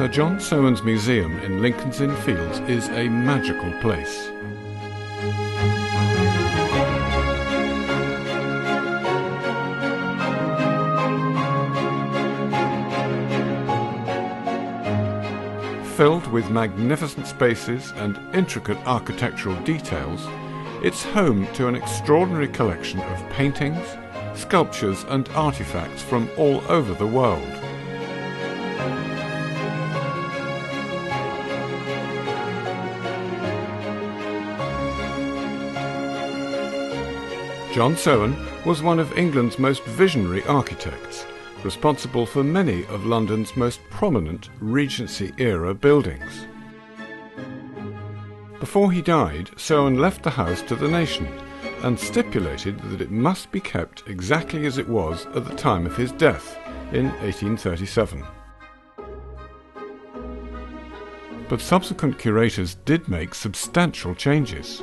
Sir John Soane's museum in Lincoln's Inn Fields is a magical place. Filled with magnificent spaces and intricate architectural details, it's home to an extraordinary collection of paintings, sculptures and artifacts from all over the world. John Soane was one of England's most visionary architects, responsible for many of London's most prominent Regency-era buildings. Before he died, Soane left the house to the nation and stipulated that it must be kept exactly as it was at the time of his death in 1837. But subsequent curators did make substantial changes.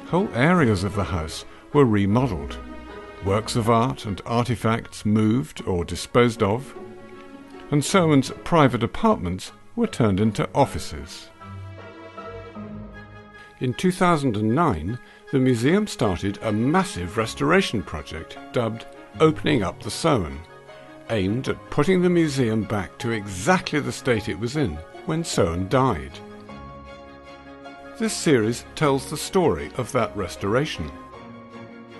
Whole areas of the house were remodelled, works of art and artifacts moved or disposed of, and Soane's private apartments were turned into offices. In 2009, the museum started a massive restoration project dubbed Opening Up the Soane, aimed at putting the museum back to exactly the state it was in when Soane died. This series tells the story of that restoration.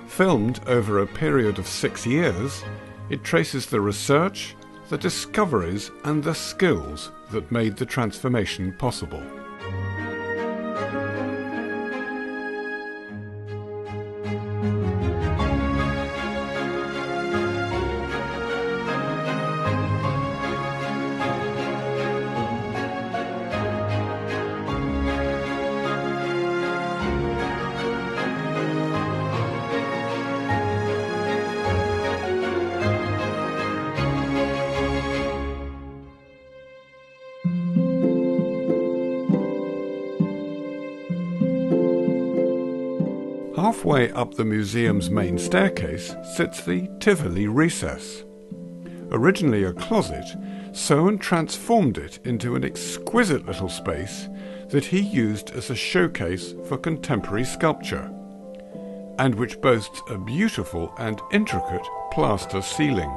Filmed over a period of 6 years, it traces the research, the discoveries and the skills that made the transformation possible. Halfway up the museum's main staircase sits the Tivoli recess. Originally a closet, Soane transformed it into an exquisite little space that he used as a showcase for contemporary sculpture, and which boasts a beautiful and intricate plaster ceiling.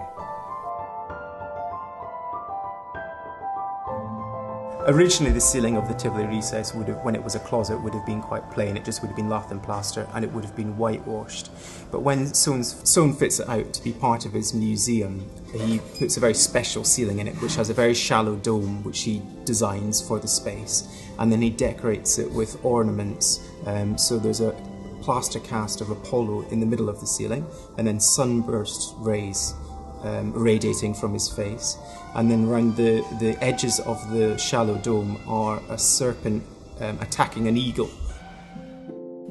Originally, the ceiling of the Tivoli recess would have, when it was a closet, would have been quite plain. It just would have been lath and plaster, and it would have been whitewashed. But when Soane fits it out to be part of his museum, he puts a very special ceiling in it, which has a very shallow dome, which he designs for the space, and then he decorates it with ornaments. So there's a plaster cast of Apollo in the middle of the ceiling, and then sunburst rays radiating from his face, and then around the edges of the shallow dome are a serpent attacking an eagle.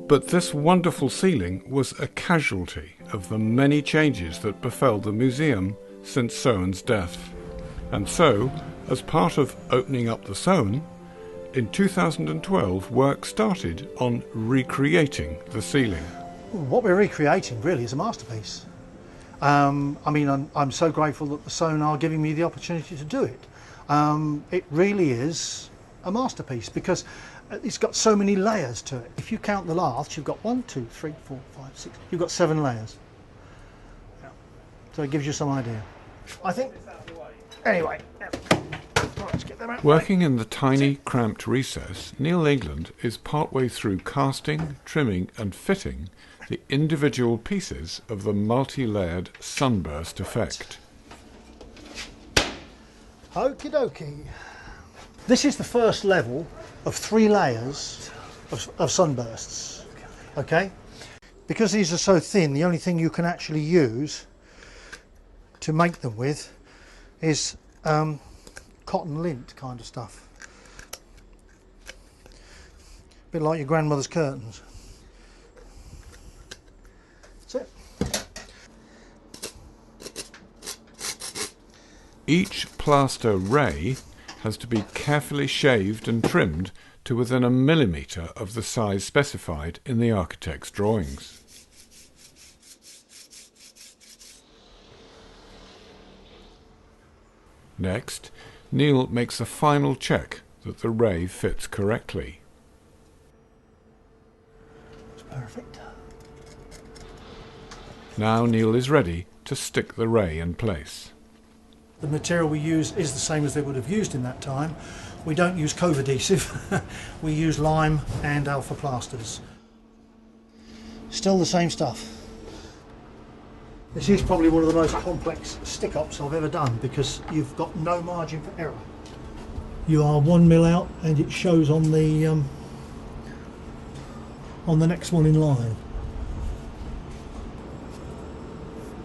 But this wonderful ceiling was a casualty of the many changes that befell the museum since Soane's death. And so, as part of Opening Up the Soane, in 2012 work started on recreating the ceiling. What we're recreating really is a masterpiece. I'm so grateful that the Soane are giving me the opportunity to do it. It really is a masterpiece because it's got so many layers to it. If you count the laths, you've got 1, 2, 3, 4, 5, 6. You've got 7 layers. Yeah. So it gives you some idea. I think. Anyway, let's get them out. Working in the tiny, cramped recess, Neil England is partway through casting, trimming, and fitting the individual pieces of the multi-layered sunburst effect. Okie dokie. This is the first level of 3 layers of sunbursts. Okay? Because these are so thin, the only thing you can actually use to make them with is cotton lint kind of stuff. A bit like your grandmother's curtains. That's it. Each plaster ray has to be carefully shaved and trimmed to within 1 millimetre of the size specified in the architect's drawings. Next, Neil makes a final check that the ray fits correctly. It's perfect. Now Neil is ready to stick the ray in place. The material we use is the same as they would have used in that time. We don't use cove adhesive, we use lime and alpha plasters. Still the same stuff. This is probably one of the most complex stick-ups I've ever done because you've got no margin for error. You are 1 mil out and it shows on the next one in line.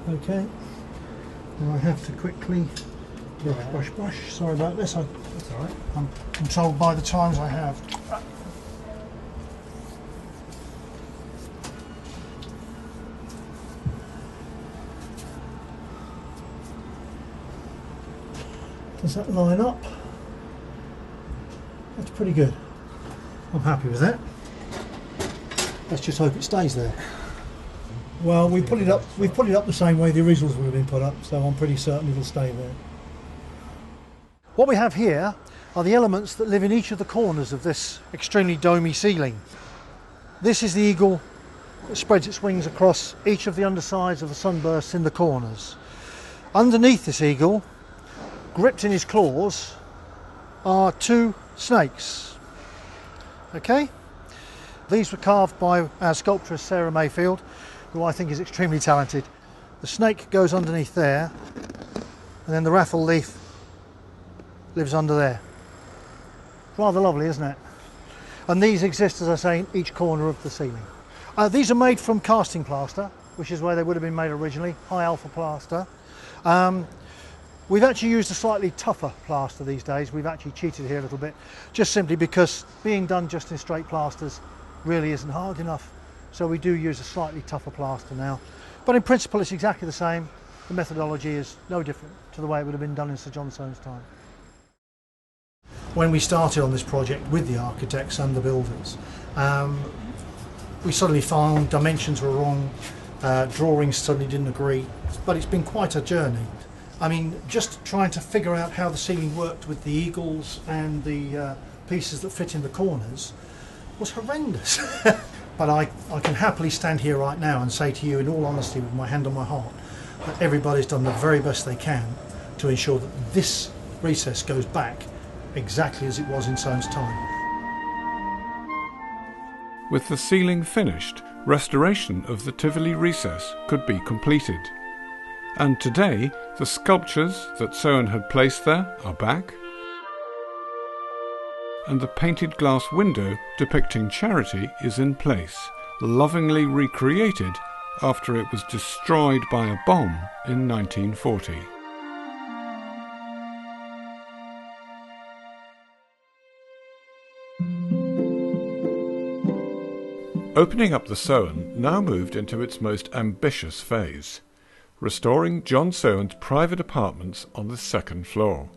Okay, now I have to quickly brush. Sorry about this. That's all right. I'm controlled by the times I have. Does that line up? That's pretty good. I'm happy with that. Let's just hope it stays there. Well, we put it up the same way the originals would have been put up, so I'm pretty certain it'll stay there. What we have here are the elements that live in each of the corners of this extremely domey ceiling. This is the eagle that spreads its wings across each of the undersides of the sunbursts in the corners. Underneath this eagle, gripped in his claws, are 2 snakes. Okay? These were carved by our sculptress Sarah Mayfield, who I think is extremely talented. The snake goes underneath there, and then the raffle leaf lives under there. Rather lovely, isn't it? And these exist, as I say, in each corner of the ceiling. These are made from casting plaster, which is where they would have been made originally, high alpha plaster. We've actually used a slightly tougher plaster these days. We've actually cheated here a little bit, just simply because being done just in straight plasters really isn't hard enough. So we do use a slightly tougher plaster now. But in principle it's exactly the same. The methodology is no different to the way it would have been done in Sir John Soane's time. When we started on this project with the architects and the builders, we suddenly found dimensions were wrong, drawings suddenly didn't agree, but it's been quite a journey. I mean, just trying to figure out how the ceiling worked with the eagles and the pieces that fit in the corners was horrendous. But I can happily stand here right now and say to you in all honesty with my hand on my heart that everybody's done the very best they can to ensure that this recess goes back exactly as it was in Soane's time. With the ceiling finished, restoration of the Tivoli recess could be completed. And today, the sculptures that Soane had placed there are back, and the painted glass window depicting Charity is in place, lovingly recreated after it was destroyed by a bomb in 1940. Opening up the Soane now moved into its most ambitious phase, restoring John Soane's private apartments on the 2nd floor.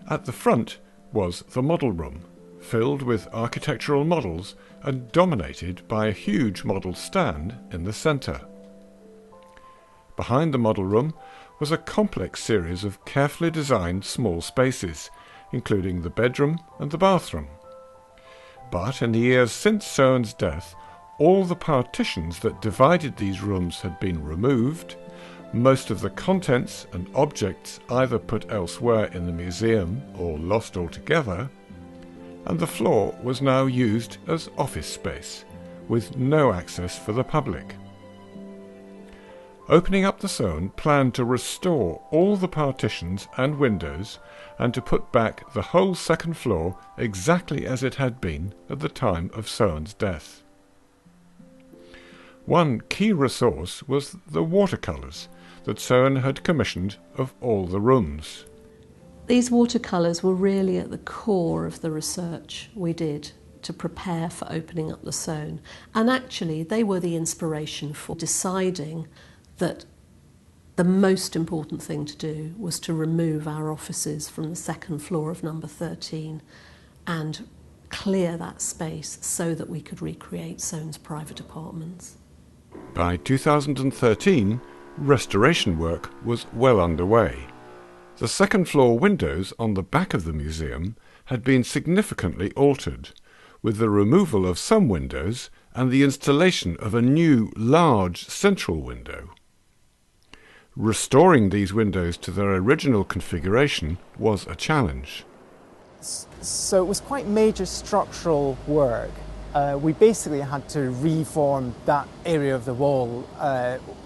At the front was the model room, filled with architectural models and dominated by a huge model stand in the centre. Behind the model room was a complex series of carefully designed small spaces, including the bedroom and the bathroom. But in the years since Soane's death, all the partitions that divided these rooms had been removed, most of the contents and objects either put elsewhere in the museum or lost altogether, and the floor was now used as office space, with no access for the public. Opening up the Soane planned to restore all the partitions and windows and to put back the whole 2nd floor exactly as it had been at the time of Soane's death. One key resource was the watercolours that Soane had commissioned of all the rooms. These watercolours were really at the core of the research we did to prepare for opening up the Soane, and actually they were the inspiration for deciding that the most important thing to do was to remove our offices from the 2nd floor of number 13 and clear that space so that we could recreate Soane's private apartments. By 2013, restoration work was well underway. The second floor windows on the back of the museum had been significantly altered, with the removal of some windows and the installation of a new, large central window. Restoring these windows to their original configuration was a challenge. So it was quite major structural work. We basically had to reform that area of the wall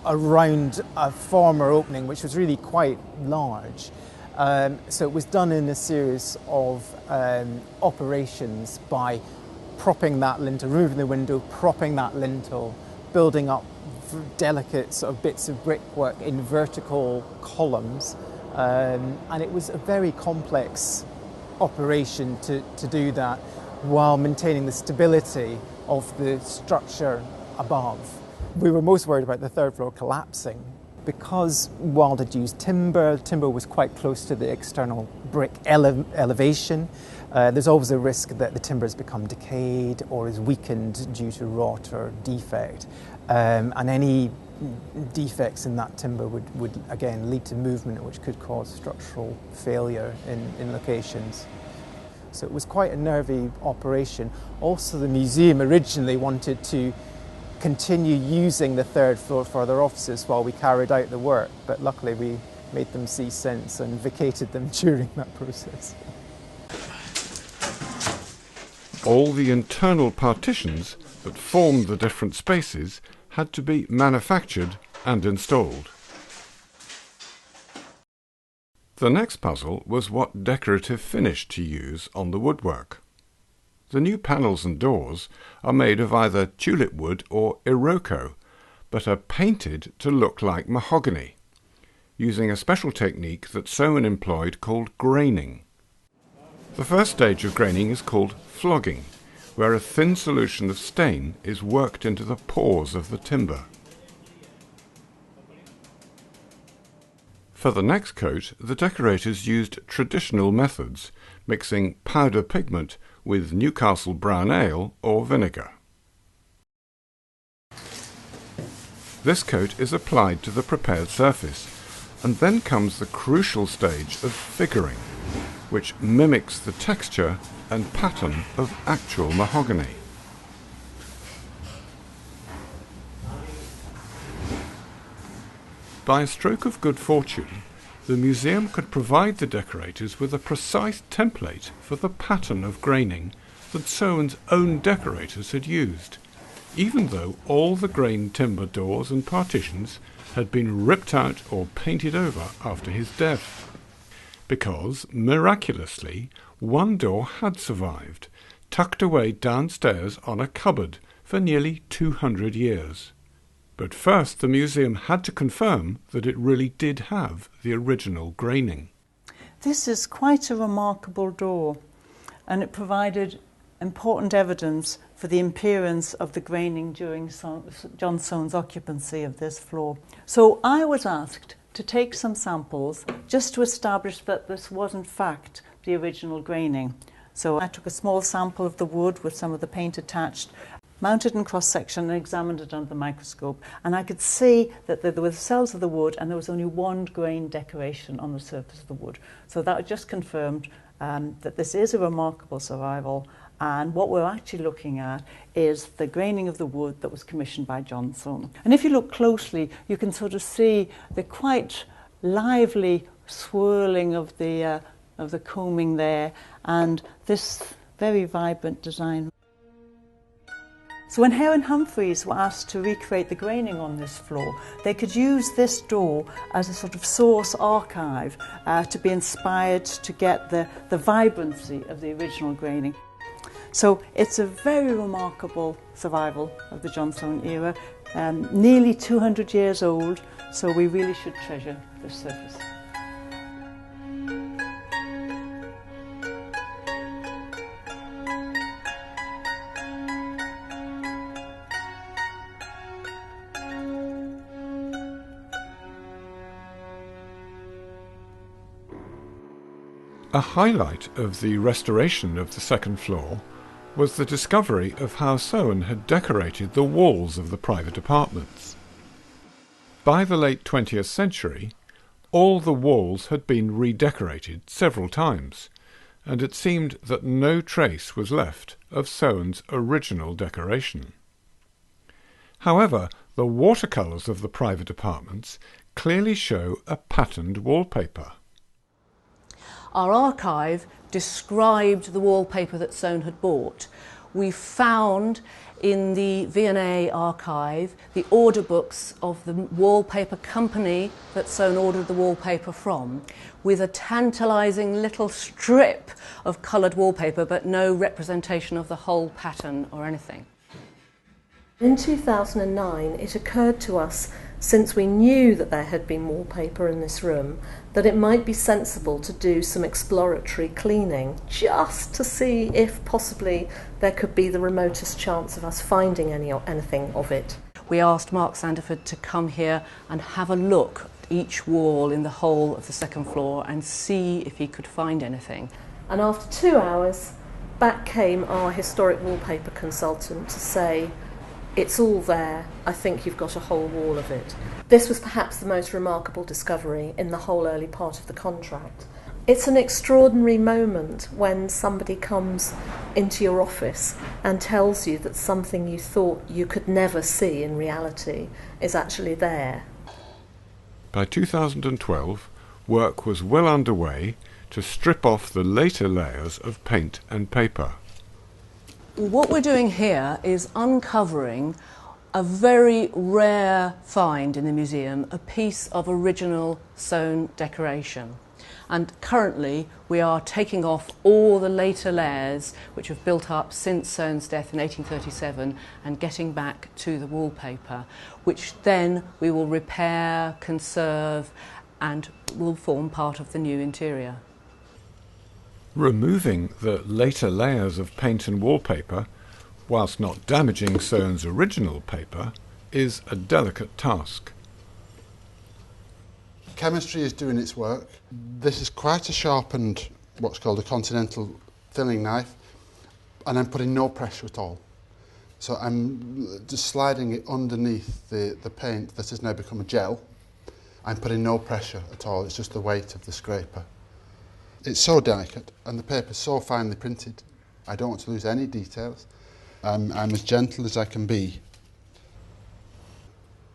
around a former opening, which was really quite large. So it was done in a series of operations by propping that lintel, removing the window, propping that lintel, building up delicate sort of bits of brickwork in vertical columns, and it was a very complex operation to do that while maintaining the stability of the structure above. We were most worried about the third floor collapsing because Wilde had used timber. Timber was quite close to the external brick elevation. There's always a risk that the timber has become decayed or is weakened due to rot or defect. And any defects in that timber would again lead to movement, which could cause structural failure in locations. So it was quite a nervy operation. Also, the museum originally wanted to continue using the third floor for their offices while we carried out the work, but luckily we made them see sense and vacated them during that process. All the internal partitions that formed the different spaces had to be manufactured and installed. The next puzzle was what decorative finish to use on the woodwork. The new panels and doors are made of either tulip wood or iroko, but are painted to look like mahogany, using a special technique that Soane employed called graining. The first stage of graining is called flogging, where a thin solution of stain is worked into the pores of the timber. For the next coat, the decorators used traditional methods, mixing powder pigment with Newcastle brown ale or vinegar. This coat is applied to the prepared surface, and then comes the crucial stage of figuring, which mimics the texture and pattern of actual mahogany. By a stroke of good fortune, the museum could provide the decorators with a precise template for the pattern of graining that Soane's own decorators had used, even though all the grained timber doors and partitions had been ripped out or painted over after his death. Because, miraculously, one door had survived, tucked away downstairs on a cupboard for nearly 200 years. But first the museum had to confirm that it really did have the original graining. This is quite a remarkable door, and it provided important evidence for the appearance of the graining during John Soane's occupancy of this floor. So I was asked to take some samples just to establish that this was in fact the original graining. So I took a small sample of the wood with some of the paint attached, mounted in cross-section and examined it under the microscope, and I could see that there were the cells of the wood and there was only one grain decoration on the surface of the wood. So that just confirmed that this is a remarkable survival, and what we're actually looking at is the graining of the wood that was commissioned by John Soane. And if you look closely, you can sort of see the quite lively swirling of the combing there, and this very vibrant design. So when Hare and Humphreys were asked to recreate the graining on this floor, they could use this door as a sort of source archive to be inspired to get the vibrancy of the original graining. So it's a very remarkable survival of the John Soane era, nearly 200 years old, so we really should treasure this surface. A highlight of the restoration of the second floor was the discovery of how Soane had decorated the walls of the private apartments. By the late 20th century, all the walls had been redecorated several times, and it seemed that no trace was left of Soane's original decoration. However, the watercolours of the private apartments clearly show a patterned wallpaper. Our archive described the wallpaper that Soane had bought. We found in the V&A archive the order books of the wallpaper company that Soane ordered the wallpaper from, with a tantalising little strip of coloured wallpaper, but no representation of the whole pattern or anything. In 2009, it occurred to us, since we knew that there had been wallpaper in this room, that it might be sensible to do some exploratory cleaning, just to see if possibly there could be the remotest chance of us finding anything of it. We asked Mark Sanderford to come here and have a look at each wall in the whole of the second floor and see if he could find anything. And after 2 hours, back came our historic wallpaper consultant to say, "It's all there, I think you've got a whole wall of it." This was perhaps the most remarkable discovery in the whole early part of the contract. It's an extraordinary moment when somebody comes into your office and tells you that something you thought you could never see in reality is actually there. By 2012, work was well underway to strip off the later layers of paint and paper. What we're doing here is uncovering a very rare find in the museum, a piece of original Soane decoration. And currently we are taking off all the later layers which have built up since Soane's death in 1837 and getting back to the wallpaper, which then we will repair, conserve, and will form part of the new interior. Removing the later layers of paint and wallpaper, whilst not damaging Soane's original paper, is a delicate task. Chemistry is doing its work. This is quite a sharpened, what's called a continental filling knife, and I'm putting no pressure at all. So I'm just sliding it underneath the paint that has now become a gel. I'm putting no pressure at all, it's just the weight of the scraper. It's so delicate and the paper's so finely printed. I don't want to lose any details. I'm as gentle as I can be.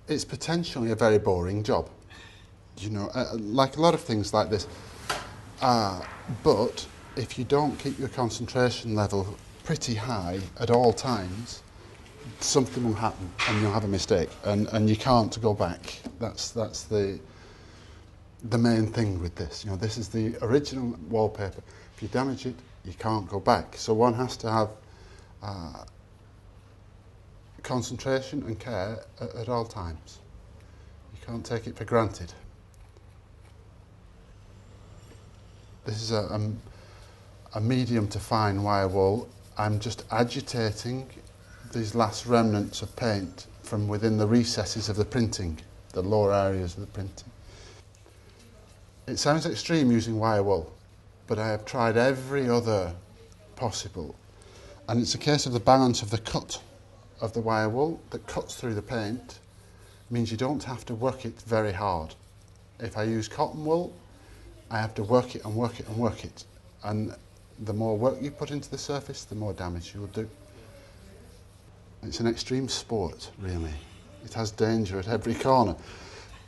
It's potentially a very boring job, you know, like a lot of things like this. But if you don't keep your concentration level pretty high at all times, something will happen and you'll have a mistake and you can't go back. That's the main thing with this. You know, this is the original wallpaper. If you damage it, you can't go back. So one has to have concentration and care at all times. You can't take it for granted. This is a medium to fine wire wool. I'm just agitating these last remnants of paint from within the recesses of the printing, the lower areas of the printing. It sounds extreme using wire wool, but I have tried every other possible. And it's a case of the balance of the cut of the wire wool that cuts through the paint, means you don't have to work it very hard. If I use cotton wool, I have to work it and work it and work it. And the more work you put into the surface, the more damage you will do. It's an extreme sport, really. It has danger at every corner.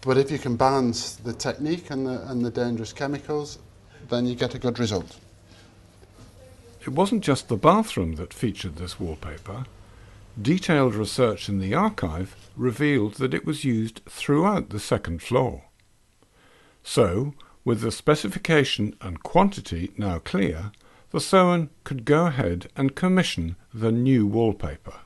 But if you can balance the technique and the dangerous chemicals, then you get a good result. It wasn't just the bathroom that featured this wallpaper. Detailed research in the archive revealed that it was used throughout the second floor. So, with the specification and quantity now clear, the Soane could go ahead and commission the new wallpaper.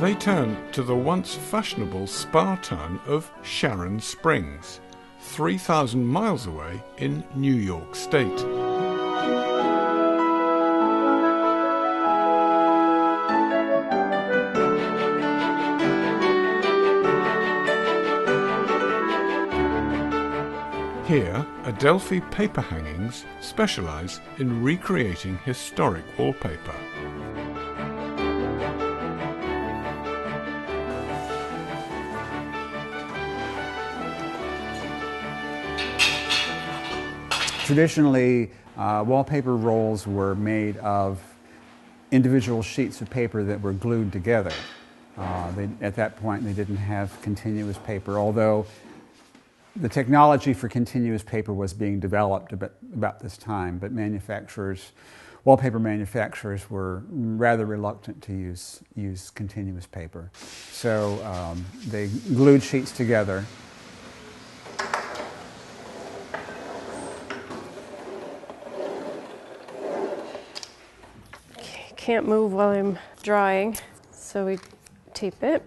They turned to the once fashionable spa town of Sharon Springs, 3,000 miles away in New York State. Here, Adelphi paper hangings specialise in recreating historic wallpaper. Traditionally, wallpaper rolls were made of individual sheets of paper that were glued together. At that point, they didn't have continuous paper, although the technology for continuous paper was being developed about this time, but wallpaper manufacturers were rather reluctant to use continuous paper. So they glued sheets together. Can't move while I'm drawing, so we tape it.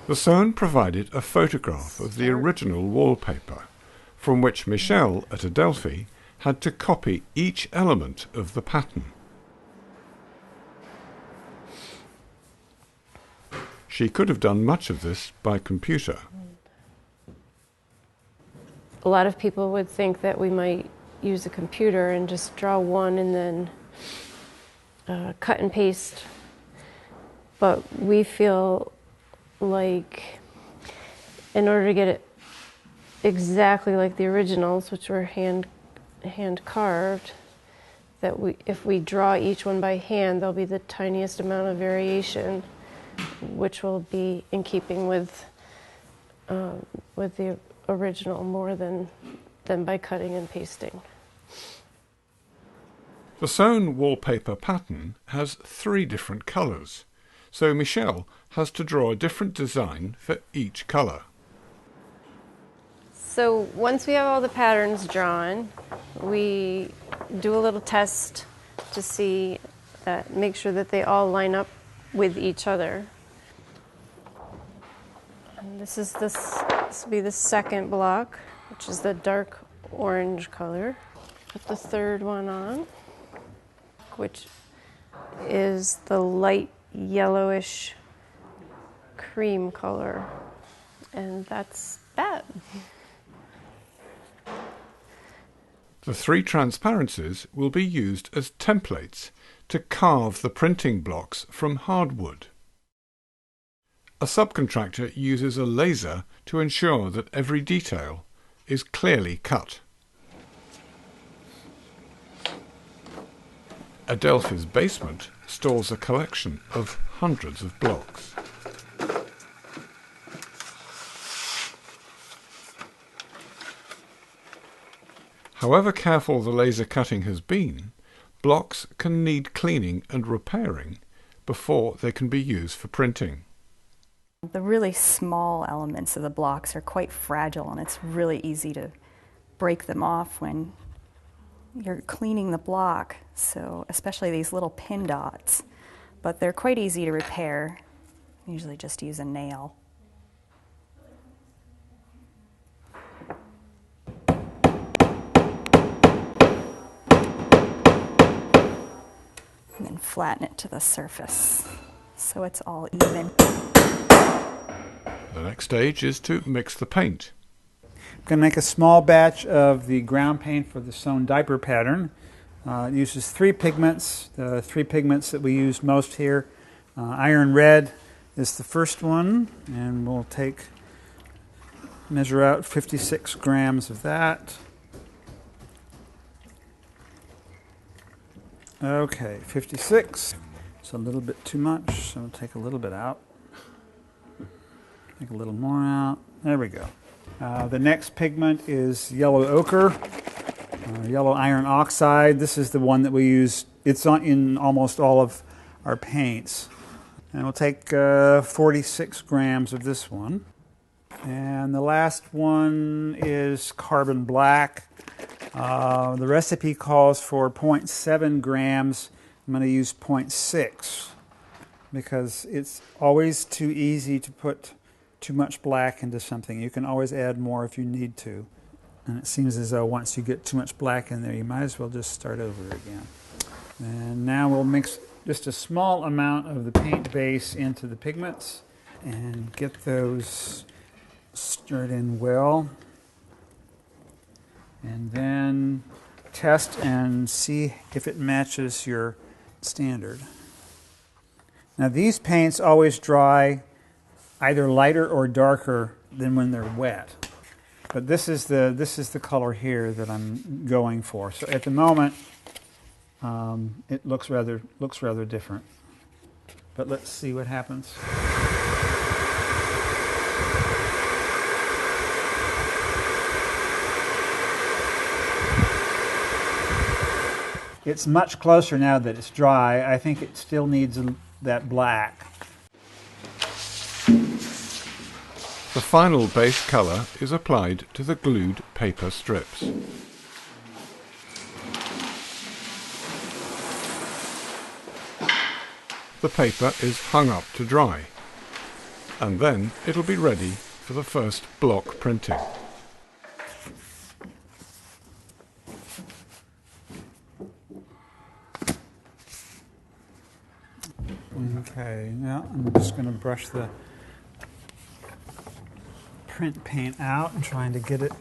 The Soane provided a photograph of the original wallpaper, from which Michelle at Adelphi had to copy each element of the pattern. She could have done much of this by computer. A lot of people would think that we might use a computer and just draw one and then cut and paste, but we feel like in order to get it exactly like the originals, which were hand carved, that if we draw each one by hand, there'll be the tiniest amount of variation, which will be in keeping with the original more than by cutting and pasting. The Soane wallpaper pattern has 3 different colours, so Michelle has to draw a different design for each colour. So once we have all the patterns drawn, we do a little test to make sure that they all line up with each other. And this will be the second block, which is the dark orange color. Put the third one on, which is the light yellowish cream color. And that's that. The 3 transparencies will be used as templates to carve the printing blocks from hardwood. A subcontractor uses a laser to ensure that every detail is clearly cut. Adelphi's basement stores a collection of hundreds of blocks. However careful the laser cutting has been, blocks can need cleaning and repairing before they can be used for printing. The really small elements of the blocks are quite fragile, and it's really easy to break them off when you're cleaning the block, so especially these little pin dots, but they're quite easy to repair. Usually just use a nail. And then flatten it to the surface so it's all even. The next stage is to mix the paint. I'm going to make a small batch of the ground paint for the Soane diaper pattern. It uses 3 pigments, the 3 pigments that we use most here. Iron red is the first one, and we'll measure out 56 grams of that. Okay, 56. It's a little bit too much, so I'll take a little bit out. Take a little more out. There we go. The next pigment is yellow ochre, yellow iron oxide. This is the one that we use. It's in almost all of our paints. And we'll take 46 grams of this one. And the last one is carbon black. The recipe calls for 0.7 grams. I'm going to use 0.6 because it's always too easy to put too much black into something. You can always add more if you need to. And it seems as though once you get too much black in there, you might as well just start over again. And now we'll mix just a small amount of the paint base into the pigments and get those stirred in well. And then test and see if it matches your standard. Now these paints always dry either lighter or darker than when they're wet. But this is the color here that I'm going for. So at the moment, it looks rather different. But let's see what happens. It's much closer now that it's dry. I think it still needs that black. The final base colour is applied to the glued paper strips. The paper is hung up to dry, and then it'll be ready for the first block printing. Okay, now I'm just going to brush the print paint out and trying to get it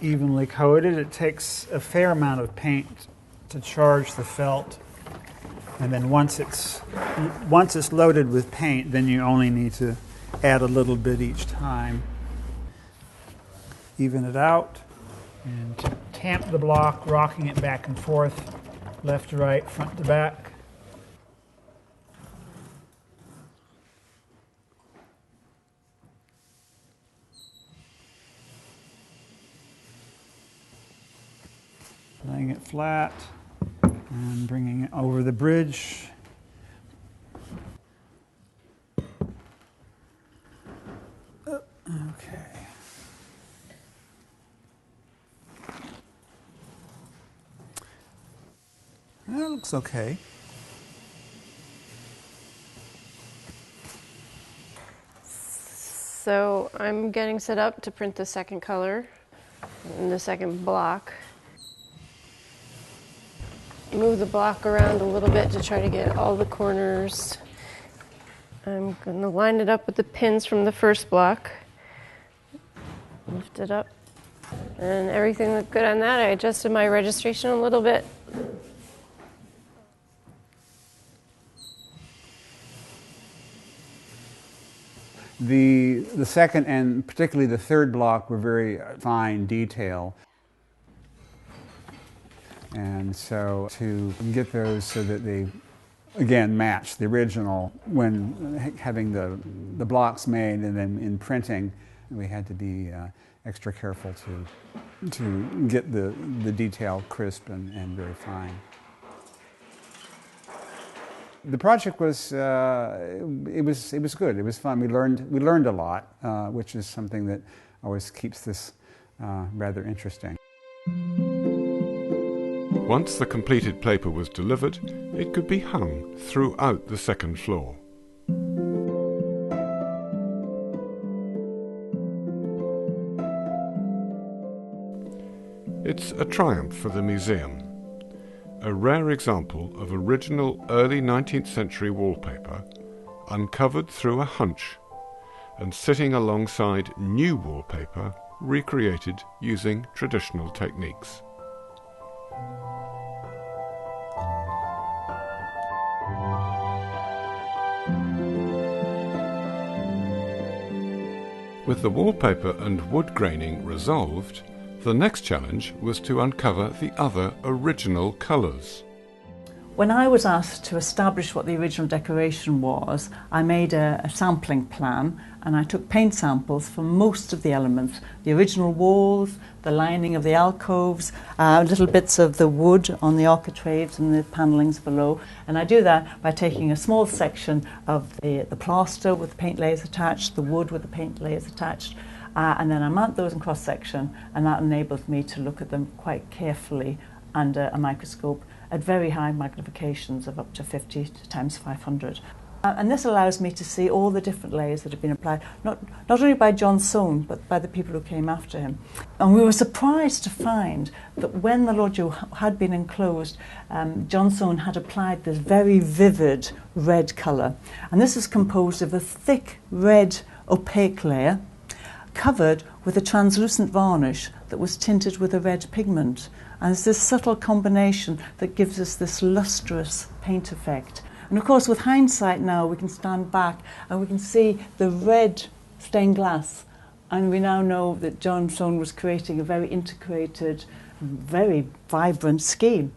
evenly coated. It takes a fair amount of paint to charge the felt, and then once it's loaded with paint, then you only need to add a little bit each time. Even it out and tamp the block, rocking it back and forth, left to right, front to back. Laying it flat and bringing it over the bridge. Okay. That looks okay. So I'm getting set up to print the second color in the second block. Move the block around a little bit to try to get all the corners. I'm going to line it up with the pins from the first block. Lift it up. And everything looked good on that. I adjusted my registration a little bit. The second and particularly the third block were very fine detail. And so to get those so that they, again, match the original when having the blocks made and then in printing, we had to be extra careful to get the detail crisp and very fine. The project was it was good. It was fun. We learned a lot, which is something that always keeps this rather interesting. Once the completed paper was delivered, it could be hung throughout the second floor. It's a triumph for the museum. A rare example of original early 19th century wallpaper, uncovered through a hunch, and sitting alongside new wallpaper recreated using traditional techniques. With the wallpaper and wood graining resolved, the next challenge was to uncover the other original colours. When I was asked to establish what the original decoration was, I made a sampling plan and I took paint samples for most of the elements. The original walls, the lining of the alcoves, little bits of the wood on the architraves and the panellings below. And I do that by taking a small section of the plaster with the paint layers attached, the wood with the paint layers attached, and then I mount those in cross-section, and that enables me to look at them quite carefully under a microscope at very high magnifications of up to 50 times 500. And this allows me to see all the different layers that have been applied, not only by John Soane, but by the people who came after him. And we were surprised to find that when the loggia had been enclosed, John Soane had applied this very vivid red colour. And this is composed of a thick red opaque layer covered with a translucent varnish that was tinted with a red pigment. And it's this subtle combination that gives us this lustrous paint effect. And of course, with hindsight now, we can stand back and we can see the red stained glass And we now know that John Soane was creating a very integrated, very vibrant scheme.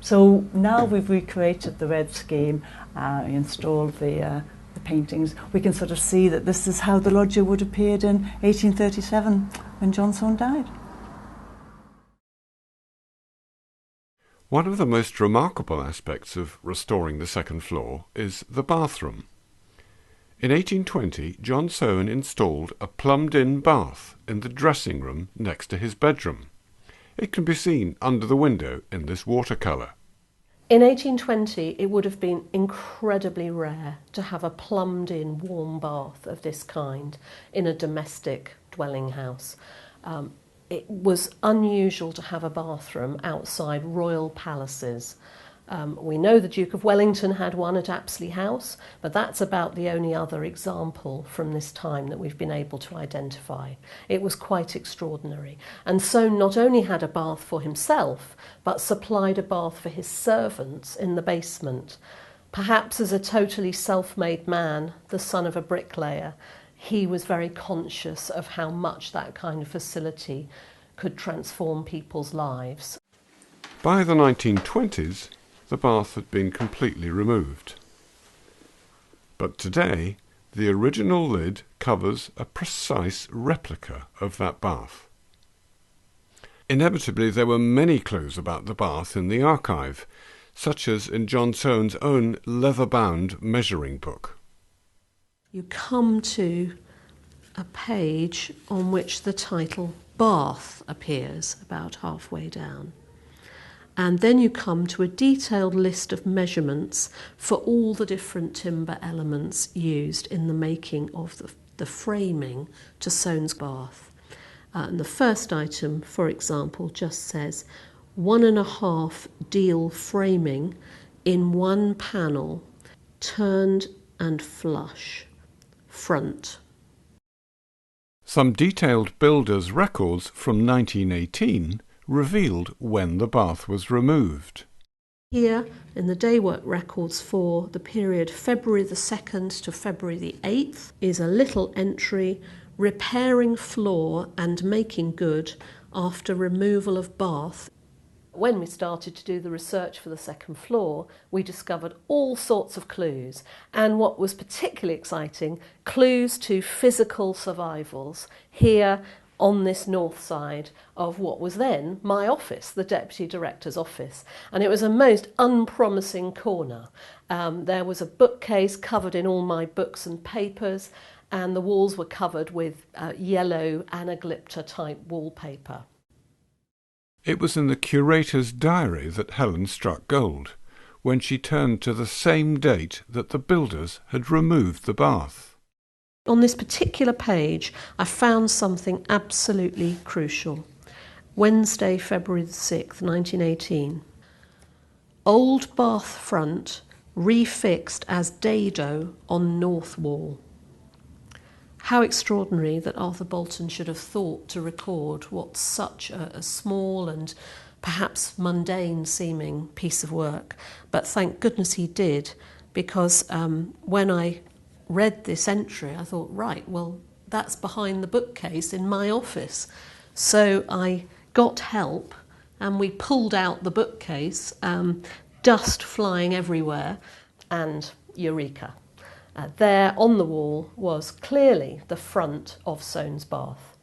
So now we've recreated the red scheme, installed the paintings, we can sort of see that this is how the loggia would have appeared in 1837 when John Soane died. One of the most remarkable aspects of restoring the second floor is the bathroom. In 1820, John Soane installed a plumbed-in bath in the dressing room next to his bedroom. It can be seen under the window in this watercolour. In 1820, it would have been incredibly rare to have a plumbed-in warm bath of this kind in a domestic dwelling house. It was unusual to have a bathroom outside royal palaces. We know the Duke of Wellington had one at Apsley House, but that's about the only other example from this time that we've been able to identify. It was quite extraordinary. And Soane not only had a bath for himself, but supplied a bath for his servants in the basement. Perhaps as a totally self-made man, the son of a bricklayer, he was very conscious of how much that kind of facility could transform people's lives. By the 1920s, the bath had been completely removed. But today, the original lid covers a precise replica of that bath. Inevitably, there were many clues about the bath in the archive, such as in John Soane's own leather-bound measuring book. You come to a page on which the title Bath appears about halfway down. And then you come to a detailed list of measurements for all the different timber elements used in the making of the framing to Soane's bath. And the first item, for example, just says 1.5 deal framing in one panel, turned and flush, front. Some detailed builders' records from 1918 revealed when the bath was removed. Here, in the daywork records for the period February the 2nd to February the 8th, is a little entry, repairing floor and making good after removal of bath. When we started to do the research for the second floor, we discovered all sorts of clues, and what was particularly exciting, clues to physical survivals here on this north side of what was then my office, the Deputy Director's office. And it was a most unpromising corner. There was a bookcase covered in all my books and papers, and the walls were covered with yellow anaglypta type wallpaper. It was in the curator's diary that Helen struck gold, when she turned to the same date that the builders had removed the bath. On this particular page, I found something absolutely crucial. Wednesday, February the 6th, 1918. Old bath front refixed as dado on north wall. How extraordinary that Arthur Bolton should have thought to record what such a small and perhaps mundane seeming piece of work. But thank goodness he did, because when I read this entry, I thought, right, well, that's behind the bookcase in my office. So I got help and we pulled out the bookcase, dust flying everywhere, and eureka. There on the wall was clearly the front of Soane's bath.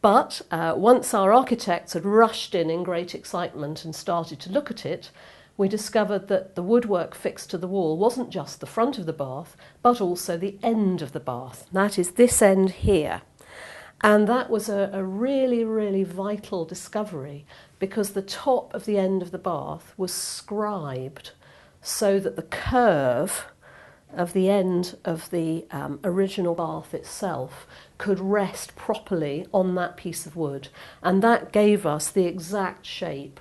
But once our architects had rushed in great excitement and started to look at it, we discovered that the woodwork fixed to the wall wasn't just the front of the bath, but also the end of the bath. That is this end here. And that was a really, really vital discovery, because the top of the end of the bath was scribed so that the curve of the end of the original bath itself could rest properly on that piece of wood. And that gave us the exact shape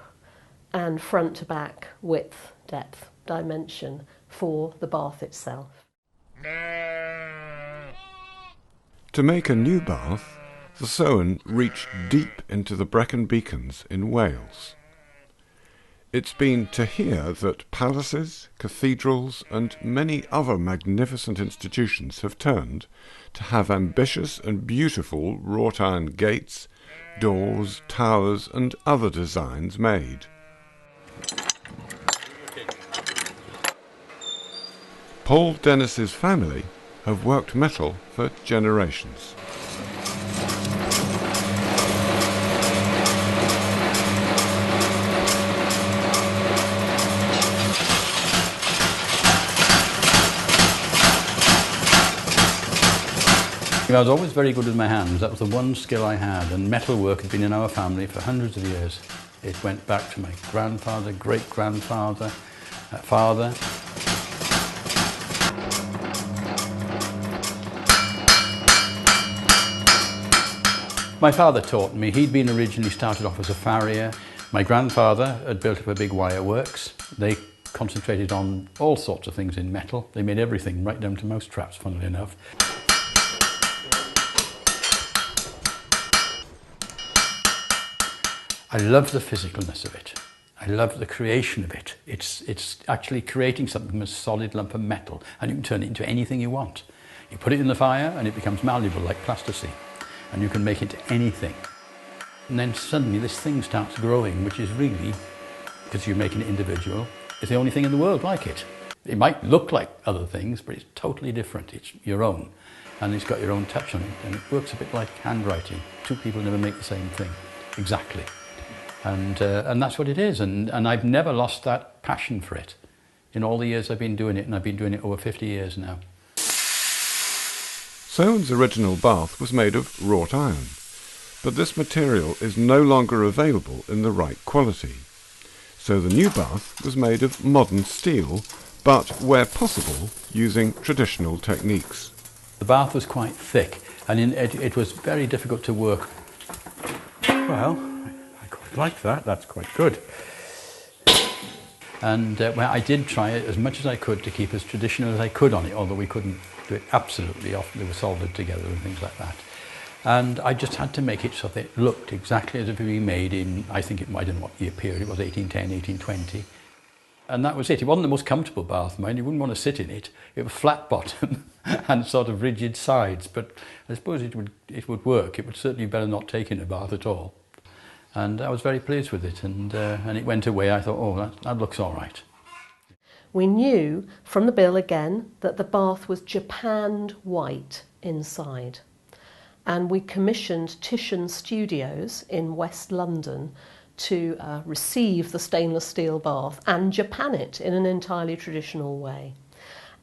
and front to back width, depth, dimension for the bath itself. To make a new bath, the Soane reached deep into the Brecon Beacons in Wales. It's been to here that palaces, cathedrals and many other magnificent institutions have turned to have ambitious and beautiful wrought iron gates, doors, towers and other designs made. Paul Dennis's family have worked metal for generations. I was always very good with my hands. That was the one skill I had, and metalwork had been in our family for hundreds of years. It went back to my grandfather, great-grandfather, father. My father taught me. He'd been originally started off as a farrier. My grandfather had built up a big wire works. They concentrated on all sorts of things in metal. They made everything, right down to mouse traps, funnily enough. I love the physicalness of it. I love the creation of it. It's actually creating something from a solid lump of metal, and you can turn it into anything you want. You put it in the fire and it becomes malleable like plasticine, and you can make it into anything. And then suddenly this thing starts growing, which is really, because you're making it individual, it's the only thing in the world like it. It might look like other things, but it's totally different. It's your own, and it's got your own touch on it, and it works a bit like handwriting. Two people never make the same thing, exactly. And that's what it is, and I've never lost that passion for it in all the years I've been doing it, and I've been doing it over 50 years now. Soane's original bath was made of wrought iron, but this material is no longer available in the right quality. So the new bath was made of modern steel, but where possible, using traditional techniques. The bath was quite thick, and it was very difficult to work. Well, like that, that's quite good. And well, I did try it as much as I could to keep as traditional as I could on it, although we couldn't do it absolutely. Often they were soldered together and things like that. And I just had to make it so that it looked exactly as if it had been made in, I think it might have been what year period, it was 1810, 1820. And that was it. It wasn't the most comfortable bath, mind. You wouldn't want to sit in it. It was flat bottom and sort of rigid sides, but I suppose it would work. It would certainly be better not taking a bath at all. And I was very pleased with it, and it went away. I thought, oh, that looks all right. We knew from the bill again that the bath was japanned white inside. And we commissioned Titian Studios in West London to receive the stainless steel bath and japan it in an entirely traditional way.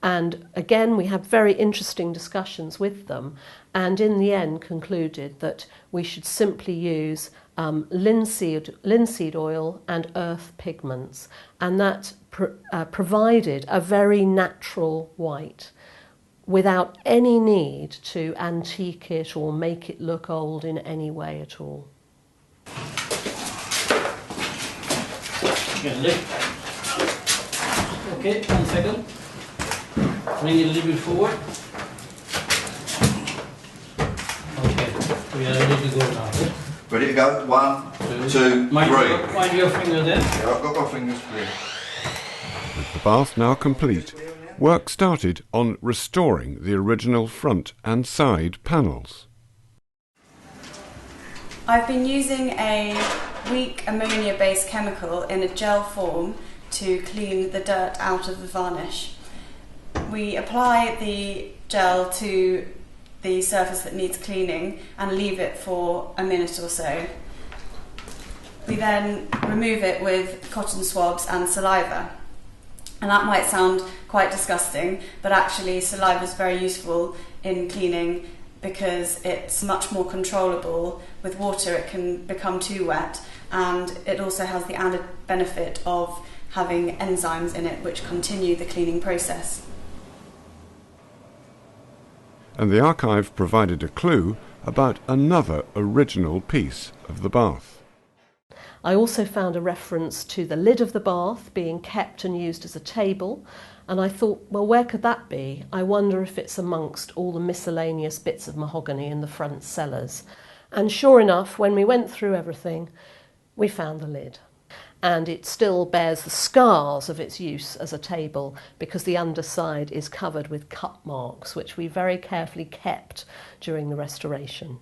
And again, we had very interesting discussions with them, and in the end concluded that we should simply use linseed oil and earth pigments, and that provided a very natural white without any need to antique it or make it look old in any way at all. Okay, 1 second. Bring it a little bit forward. Okay, we are ready to go now. Ready to go? 1, 2, 3. Mind your finger there. Yeah, I've got my fingers free. With the bath now complete, work started on restoring the original front and side panels. I've been using a weak ammonia-based chemical in a gel form to clean the dirt out of the varnish. We apply the gel to the surface that needs cleaning and leave it for a minute or so. We then remove it with cotton swabs and saliva. And that might sound quite disgusting, but actually saliva is very useful in cleaning because it's much more controllable. With water it can become too wet, and it also has the added benefit of having enzymes in it which continue the cleaning process. And the archive provided a clue about another original piece of the bath. I also found a reference to the lid of the bath being kept and used as a table, and I thought, well, where could that be? I wonder if it's amongst all the miscellaneous bits of mahogany in the front cellars. And sure enough, when we went through everything, we found the lid. and it still bears the scars of its use as a table because the underside is covered with cut marks, which we very carefully kept during the restoration.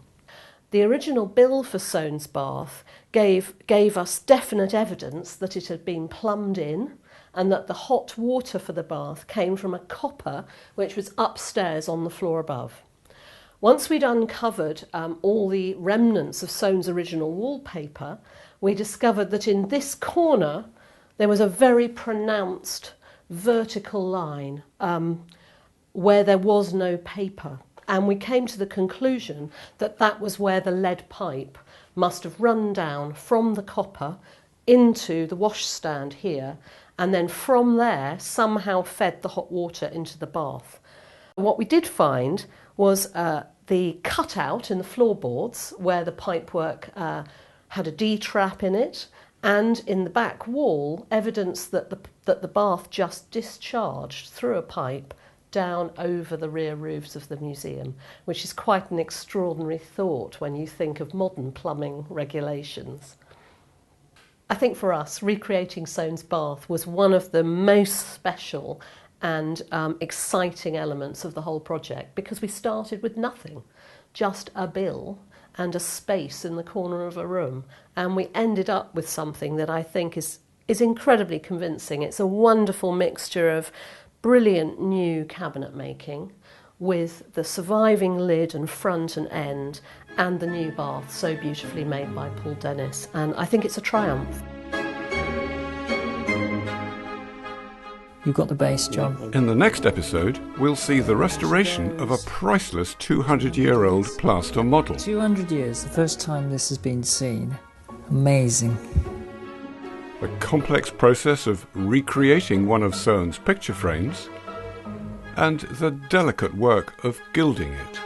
The original bill for Soane's bath gave us definite evidence that it had been plumbed in and that the hot water for the bath came from a copper which was upstairs on the floor above. Once we'd uncovered all the remnants of Soane's original wallpaper, we discovered that in this corner there was a very pronounced vertical line where there was no paper. And we came to the conclusion that that was where the lead pipe must have run down from the copper into the washstand here, and then from there somehow fed the hot water into the bath. What we did find was the cutout in the floorboards where the pipework had a D-trap in it, and in the back wall evidence that the bath just discharged through a pipe down over the rear roofs of the museum, which is quite an extraordinary thought when you think of modern plumbing regulations. I think for us, recreating Soane's bath was one of the most special and exciting elements of the whole project, because we started with nothing, just a bill and a space in the corner of a room, and we ended up with something that I think is incredibly convincing. It's a wonderful mixture of brilliant new cabinet making with the surviving lid and front and end and the new bath so beautifully made by Paul Dennis, and I think it's a triumph. You've got the base, John. In the next episode, we'll see the restoration of a priceless 200-year-old plaster model. 200 years, the first time this has been seen. Amazing. The complex process of recreating one of Soane's picture frames, and the delicate work of gilding it.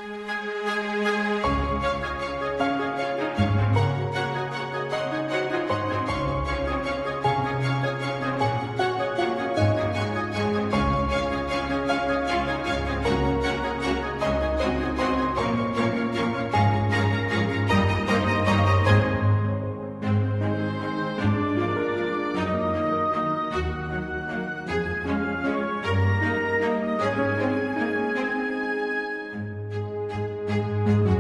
Thank you.